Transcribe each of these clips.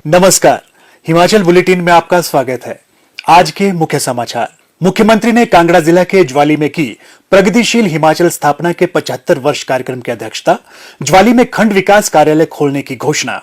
नमस्कार, हिमाचल बुलेटिन में आपका स्वागत है। आज के मुख्य समाचार। मुख्यमंत्री ने कांगड़ा जिला के ज्वाली में की प्रगतिशील हिमाचल स्थापना के 75 वर्ष कार्यक्रम की अध्यक्षता। ज्वाली में खंड विकास कार्यालय खोलने की घोषणा।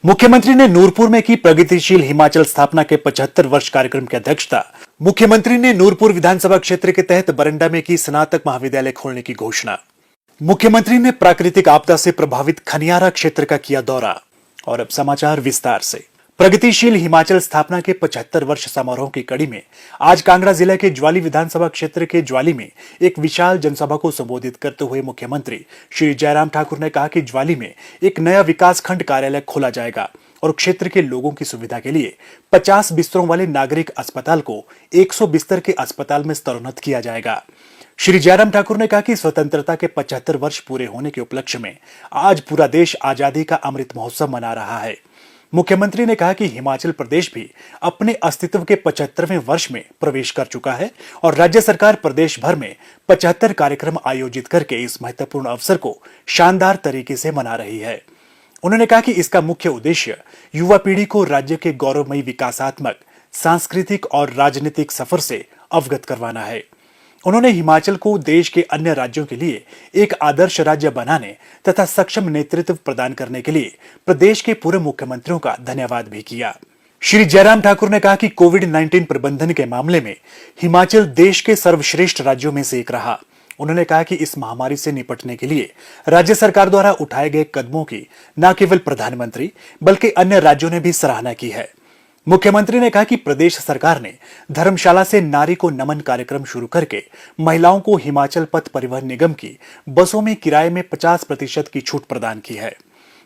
मुख्यमंत्री ने नूरपुर में की प्रगतिशील हिमाचल स्थापना के 75 वर्ष कार्यक्रम की अध्यक्षता। मुख्यमंत्री ने नूरपुर विधानसभा क्षेत्र के तहत बरंडा में की स्नातक महाविद्यालय खोलने की घोषणा। मुख्यमंत्री ने प्राकृतिक आपदा से प्रभावित खनियारा क्षेत्र का किया दौरा। और अब समाचार विस्तार से। प्रगतिशील हिमाचल स्थापना के 75 वर्ष समारोह की कड़ी में आज कांगड़ा जिला के ज्वाली विधानसभा क्षेत्र के ज्वाली में एक विशाल जनसभा को संबोधित करते हुए मुख्यमंत्री श्री जयराम ठाकुर ने कहा कि ज्वाली में एक नया विकास खंड कार्यालय खोला जाएगा और क्षेत्र के लोगों की सुविधा के लिए 50 बिस्तरों वाले नागरिक अस्पताल को 100 बिस्तर के अस्पताल में स्तरोन्नत किया जाएगा। श्री जयराम ठाकुर ने कहा कि स्वतंत्रता के 75 वर्ष पूरे होने के उपलक्ष्य में आज पूरा देश आजादी का अमृत महोत्सव मना रहा है। मुख्यमंत्री ने कहा कि हिमाचल प्रदेश भी अपने अस्तित्व के 75वें वर्ष में प्रवेश कर चुका है और राज्य सरकार प्रदेश भर में 75 कार्यक्रम आयोजित करके इस महत्वपूर्ण अवसर को शानदार तरीके से मना रही है। उन्होंने कहा कि इसका मुख्य उद्देश्य युवा पीढ़ी को राज्य के गौरवमयी विकासात्मक, सांस्कृतिक और राजनीतिक सफर से अवगत करवाना है। उन्होंने हिमाचल को देश के अन्य राज्यों के लिए एक आदर्श राज्य बनाने तथा सक्षम नेतृत्व प्रदान करने के लिए प्रदेश के पूर्व मुख्यमंत्रियों का धन्यवाद भी किया। श्री जयराम ठाकुर ने कहा कि कोविड-19 प्रबंधन के मामले में हिमाचल देश के सर्वश्रेष्ठ राज्यों में से एक रहा। उन्होंने कहा कि इस महामारी से निपटने के लिए राज्य सरकार द्वारा उठाए गए कदमों की न केवल प्रधानमंत्री बल्कि अन्य राज्यों ने भी सराहना की है। मुख्यमंत्री ने कहा कि प्रदेश सरकार ने धर्मशाला से नारी को नमन कार्यक्रम शुरू करके महिलाओं को हिमाचल पथ परिवहन निगम की बसों में किराए में 50% की छूट प्रदान की है।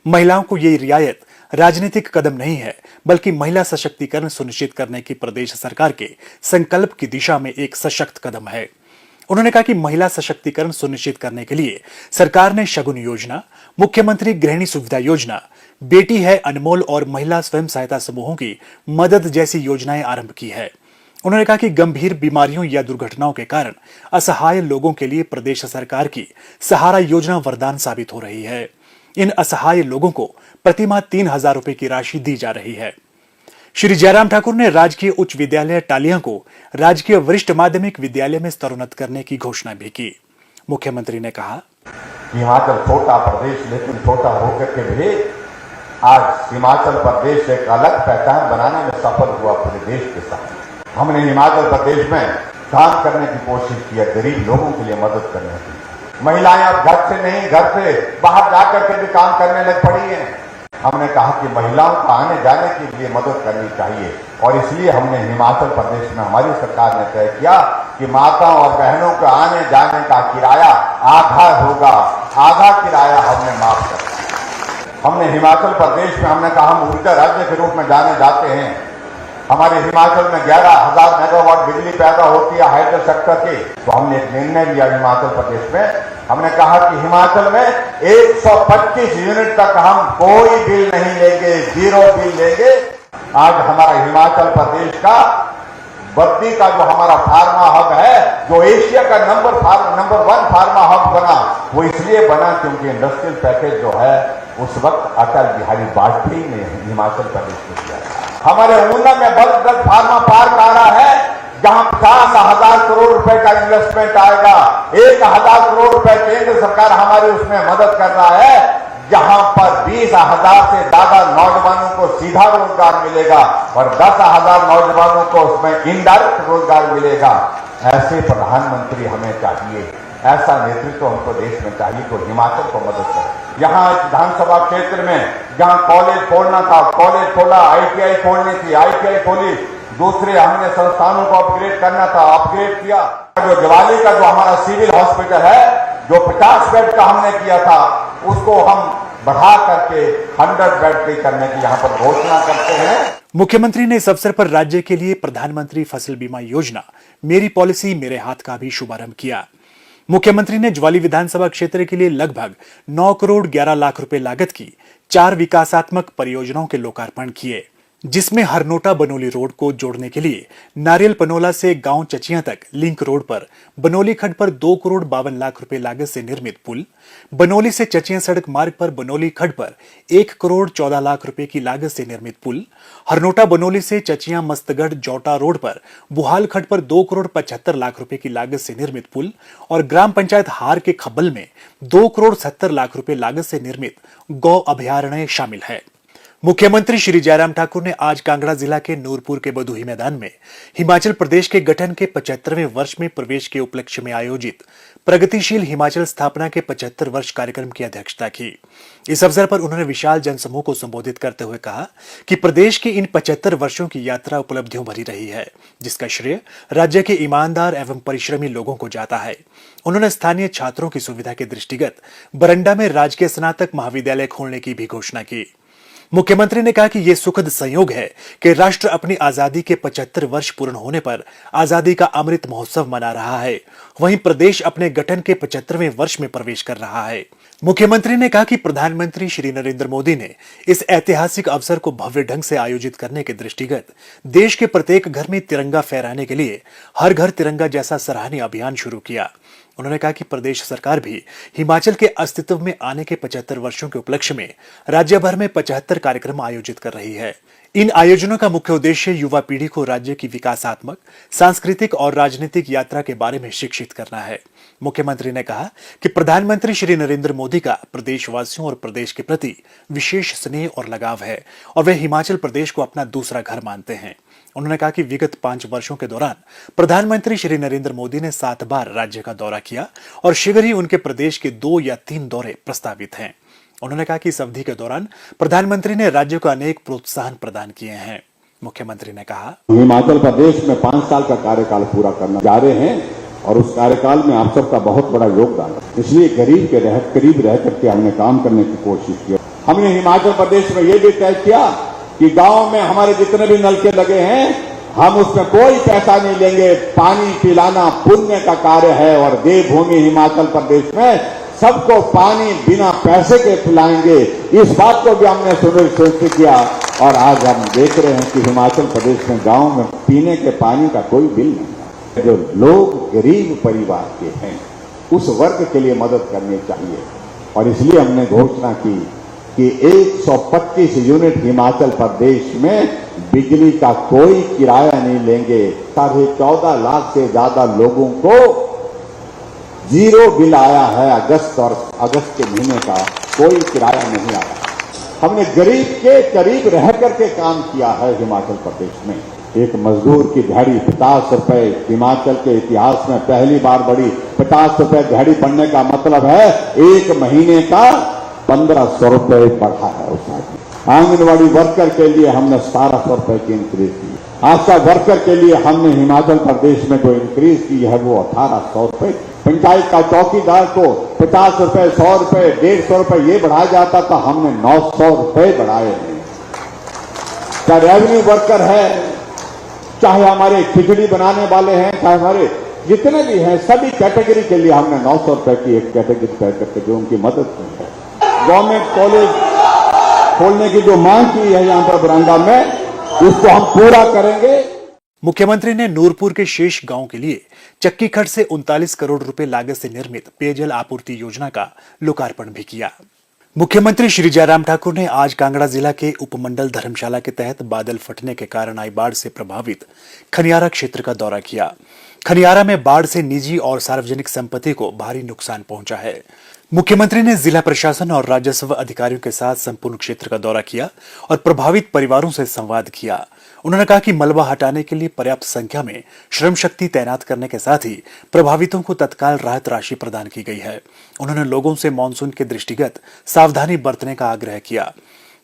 महिलाओं को ये रियायत राजनीतिक कदम नहीं है बल्कि महिला सशक्तिकरण सुनिश्चित करने की प्रदेश सरकार के संकल्प की दिशा में एक सशक्त कदम है। उन्होंने कहा कि महिला सशक्तिकरण सुनिश्चित करने के लिए सरकार ने शगुन योजना, मुख्यमंत्री गृहिणी सुविधा योजना, बेटी है अनमोल और महिला स्वयं सहायता समूहों की मदद जैसी योजनाएं आरंभ की है। उन्होंने कहा कि गंभीर बीमारियों या दुर्घटनाओं के कारण असहाय लोगों के लिए प्रदेश सरकार की सहारा योजना वरदान साबित हो रही है। इन असहाय लोगों को प्रतिमाह 3,000 रुपए की राशि दी जा रही है। श्री जयराम ठाकुर ने राजकीय उच्च विद्यालय टालियां को राजकीय वरिष्ठ माध्यमिक विद्यालय में स्तरोन्नत करने की घोषणा भी की। मुख्यमंत्री ने कहा, हिमाचल छोटा प्रदेश लेकिन छोटा होकर के भी आज हिमाचल प्रदेश एक अलग पहचान बनाने में सफल हुआ पूरे देश के साथ। हमने हिमाचल प्रदेश में काम करने की कोशिश की है, गरीब लोगों के लिए मदद करने की। महिलाएं अब घर से नहीं, घर से बाहर जाकर के भी काम करने लग पड़ी हैं। हमने कहा कि महिलाओं को आने जाने के लिए मदद करनी चाहिए और इसलिए हमने हिमाचल प्रदेश में हमारी सरकार ने तय किया कि माताओं और बहनों को आने जाने का किराया आधा होगा, आधा किराया हमने माफ कर दिया। हमने हिमाचल प्रदेश में हमने कहा हम ऊर्जा राज्य के रूप में जाने जाते हैं। हमारे हिमाचल में 11,000 मेगावाट बिजली पैदा होती है हाइड्रो सेक्टर की। तो हमने एक निर्णय लिया हिमाचल प्रदेश में, हमने कहा कि हिमाचल में 125 यूनिट तक हम कोई बिल नहीं लेंगे, जीरो बिल लेंगे। आज हमारा हिमाचल प्रदेश का बद्दी का जो हमारा फार्मा हब है, जो एशिया का नंबर 1 फार्मा हब बना, वो इसलिए बना क्योंकि इंडस्ट्रियल पैकेज जो है उस वक्त अटल बिहारी वाजपेयी ने हिमाचल प्रदेश को दिया। हमारे ऊना में बल्क फार्मा पार्क आ रहा है जहां 50,000 करोड़ रुपए का इन्वेस्टमेंट आएगा। 1,000 करोड़ रुपए केंद्र सरकार हमारी उसमें मदद कर रहा है, जहां पर 20,000 से ज्यादा नौजवानों को सीधा रोजगार मिलेगा और 10,000 नौजवानों को उसमें इनडायरेक्ट रोजगार मिलेगा। ऐसे प्रधानमंत्री हमें चाहिए, ऐसा नेतृत्व हमको देश में चाहिए तो हिमाचल को मदद करें। यहाँ विधानसभा क्षेत्र में जहाँ कॉलेज खोलना था, कॉलेज खोला, ITI खोलनी थी, ITI खोली। दूसरे हमने संस्थानों को अपग्रेड करना था, अपग्रेड किया। जो ज्वाली का जो हमारा सिविल हॉस्पिटल है, जो 50 बेड का हमने किया था, उसको हम बढ़ा करके 100 बेड की करने की यहाँ पर घोषणा करते हैं। मुख्यमंत्री ने इस अवसर पर राज्य के लिए प्रधानमंत्री फसल बीमा योजना मेरी पॉलिसी मेरे हाथ का भी शुभारंभ किया। मुख्यमंत्री ने ज्वाली विधानसभा क्षेत्र के लिए लगभग 9 करोड़ 11 लाख रुपए लागत की 4 विकासात्मक परियोजनाओं के लोकार्पण किए। जिसमें हरनोटा बनोली रोड को जोड़ने के लिए नारियल पनोला से गांव चचिया तक लिंक रोड पर बनोली खड्ड पर 2 करोड़ 52 लाख रुपए लागत से निर्मित पुल, बनोली से चचिया सड़क मार्ग पर बनोली खड्ड पर 1 करोड़ 14 लाख रुपए की लागत से निर्मित पुल, हरनोटा बनोली से चचिया मस्तगढ़ जौटा रोड पर बुहाल खड्ड पर 2 करोड़ 75 लाख रुपए की लागत से निर्मित पुल और ग्राम पंचायत हार के खब्बल में 2 करोड़ 70 लाख रुपए लागत से निर्मित गौ अभयारण्य शामिल है। मुख्यमंत्री श्री जयराम ठाकुर ने आज कांगड़ा जिला के नूरपुर के बदुही मैदान में हिमाचल प्रदेश के गठन के 75वें वर्ष में प्रवेश के उपलक्ष्य में आयोजित प्रगतिशील हिमाचल स्थापना के 75 वर्ष कार्यक्रम की अध्यक्षता की। इस अवसर पर उन्होंने विशाल जनसमूह को संबोधित करते हुए कहा कि प्रदेश की इन 75 वर्षों की यात्रा उपलब्धियों भरी रही है, जिसका श्रेय राज्य के ईमानदार एवं परिश्रमी लोगों को जाता है। उन्होंने स्थानीय छात्रों की सुविधा के दृष्टिगत बरंडा में राजकीय स्नातक महाविद्यालय खोलने की भी घोषणा की। मुख्यमंत्री ने कहा कि यह सुखद संयोग है कि राष्ट्र अपनी आजादी के 75 वर्ष पूर्ण होने पर आजादी का अमृत महोत्सव मना रहा है, वहीं प्रदेश अपने गठन के 75वें वर्ष में प्रवेश कर रहा है। मुख्यमंत्री ने कहा कि प्रधानमंत्री श्री नरेंद्र मोदी ने इस ऐतिहासिक अवसर को भव्य ढंग से आयोजित करने के दृष्टिगत देश के प्रत्येक घर में तिरंगा फहराने के लिए हर घर तिरंगा जैसा सराहनीय अभियान शुरू किया। उन्होंने कहा कि प्रदेश सरकार भी हिमाचल के अस्तित्व में आने के 75 वर्षों के उपलक्ष्य में राज्य भर में 75 कार्यक्रम आयोजित कर रही है। इन आयोजनों का मुख्य उद्देश्य युवा पीढ़ी को राज्य की विकासात्मक, सांस्कृतिक और राजनीतिक यात्रा के बारे में शिक्षित करना है। मुख्यमंत्री ने कहा कि प्रधानमंत्री श्री नरेंद्र मोदी का प्रदेशवासियों और प्रदेश के प्रति विशेष स्नेह और लगाव है और वे हिमाचल प्रदेश को अपना दूसरा घर मानते हैं। उन्होंने कहा कि विगत 5 वर्षों के दौरान प्रधानमंत्री श्री नरेंद्र मोदी ने 7 बार राज्य का दौरा किया और शीघ्र ही उनके प्रदेश के 2 या 3 दौरे प्रस्तावित हैं। उन्होंने कहा कि इस अवधि के दौरान प्रधानमंत्री ने राज्य को अनेक प्रोत्साहन प्रदान किए हैं। मुख्यमंत्री ने कहा, हिमाचल प्रदेश में 5 साल का कार्यकाल पूरा करना जा रहे हैं और उस कार्यकाल में आप सबका बहुत बड़ा योगदान है। इसलिए गरीब के करीब रह करके हमने काम करने की कोशिश की। हमने हिमाचल प्रदेश में यह भी तय किया कि गांव में हमारे जितने भी नलके लगे हैं, हम उसमें कोई पैसा नहीं लेंगे। पानी पिलाना पुण्य का कार्य है और देवभूमि हिमाचल प्रदेश में सबको पानी बिना पैसे के पिलाएंगे। इस बात को भी हमने सुनिश्चित किया और आज हम देख रहे हैं कि हिमाचल प्रदेश में गांव में पीने के पानी का कोई बिल नहीं है। जो लोग गरीब परिवार के हैं उस वर्ग के लिए मदद करनी चाहिए और इसलिए हमने घोषणा की कि 125 यूनिट हिमाचल प्रदेश में बिजली का कोई किराया नहीं लेंगे। 14.5 लाख से ज्यादा लोगों को जीरो बिल आया है। अगस्त के महीने का कोई किराया नहीं आया। हमने गरीब के करीब रह करके काम किया है। हिमाचल प्रदेश में एक मजदूर की दिहाड़ी 50 रुपए, हिमाचल के इतिहास में पहली बार बढ़ी। 50 रुपए दिहाड़ी बढ़ने का मतलब है 1 महीने का 1500 रुपए बढ़ा है उस आदमी। आंगनबाड़ी वर्कर के लिए हमने 1700 रुपए की इंक्रीज की। आशा वर्कर के लिए हमने हिमाचल प्रदेश में जो इंक्रीज की है वो 1800 रुपए। पंचायत का चौकीदार को 50 रुपए, 100 रुपए, 150 रुपए ये बढ़ाया जाता था, हमने 900 रुपए बढ़ाए हैं। चाहे रेवेन्यू वर्कर है, चाहे हमारे खिचड़ी बनाने वाले हैं, चाहे हमारे जितने भी हैं, सभी कैटेगरी के लिए हमने 900 रुपए की एक कैटेगरी तय करके जो उनकी मदद की है। गवर्नमेंट कॉलेज खोलने की जो मांग की है यहाँ पर बरांडा में, उसको हम पूरा करेंगे। मुख्यमंत्री ने नूरपुर के शेष गांव के लिए चक्की खड्ड से 39 करोड़ रुपए लागत से निर्मित पेयजल आपूर्ति योजना का लोकार्पण भी किया। मुख्यमंत्री श्री जयराम ठाकुर ने आज कांगड़ा जिला के उपमंडल धर्मशाला के तहत बादल फटने के कारण आई बाढ़ से प्रभावित खनियारा क्षेत्र का दौरा किया। खनियारा में बाढ़ से निजी और सार्वजनिक संपत्ति को भारी नुकसान पहुंचा है। मुख्यमंत्री ने जिला प्रशासन और राजस्व अधिकारियों के साथ संपूर्ण क्षेत्र का दौरा किया और प्रभावित परिवारों से संवाद किया। उन्होंने कहा कि मलबा हटाने के लिए पर्याप्त संख्या में श्रम शक्ति तैनात करने के साथ ही प्रभावितों को तत्काल राहत राशि प्रदान की गई है। उन्होंने लोगों से मानसून के दृष्टिगत सावधानी बरतने का आग्रह किया।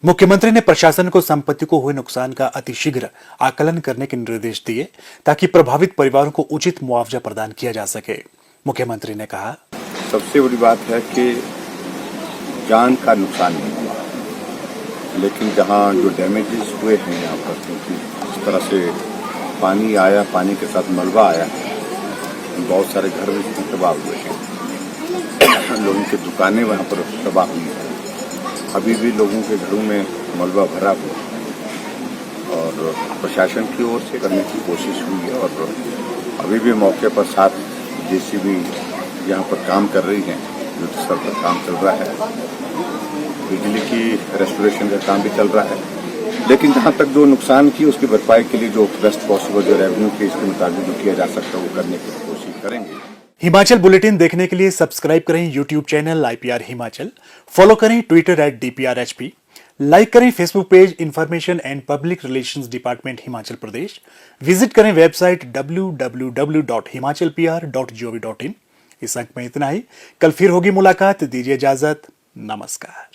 मुख्यमंत्री ने प्रशासन को संपत्ति को हुए नुकसान का अतिशीघ्र आकलन करने के निर्देश दिए ताकि प्रभावित परिवारों को उचित मुआवजा प्रदान किया जा सके। मुख्यमंत्री ने कहा, सबसे बड़ी बात है कि जान का नुकसान नहीं हुआ, लेकिन जहाँ जो डैमेजेस हुए हैं यहाँ पर, क्योंकि इस तरह से पानी आया, पानी के साथ मलबा आया, बहुत सारे घर भी तबाह हुए हैं। लोगों की दुकानें वहाँ पर तबाह हुई हैं। अभी भी लोगों के घरों में मलबा भरा हुआ और प्रशासन की ओर से करने की कोशिश हुई है और अभी भी मौके पर 7 जेसीबी यहाँ पर काम कर रही हैं, युद्ध स्तर पर काम चल रहा है। बिजली की रेस्टोरेशन का काम भी चल रहा है, लेकिन जहाँ तक जो नुकसान की उसकी भरपाई के लिए जो बेस्ट पॉसिबल जो रेवेन्यू की इसके मुताबिक जो किया जा सकता है वो करने की कोशिश करेंगे। हिमाचल बुलेटिन देखने के लिए सब्सक्राइब करें YouTube channel IPR Himachal, follow करें ट्विटर @DPRHP, लाइक करें Facebook page information and public relations department Himachal Pradesh, visit करें वेबसाइट www.himachalpr.gov.in। इस अंक में इतना ही, कल फिर होगी मुलाकात, दीजिए इजाजत, नमस्कार।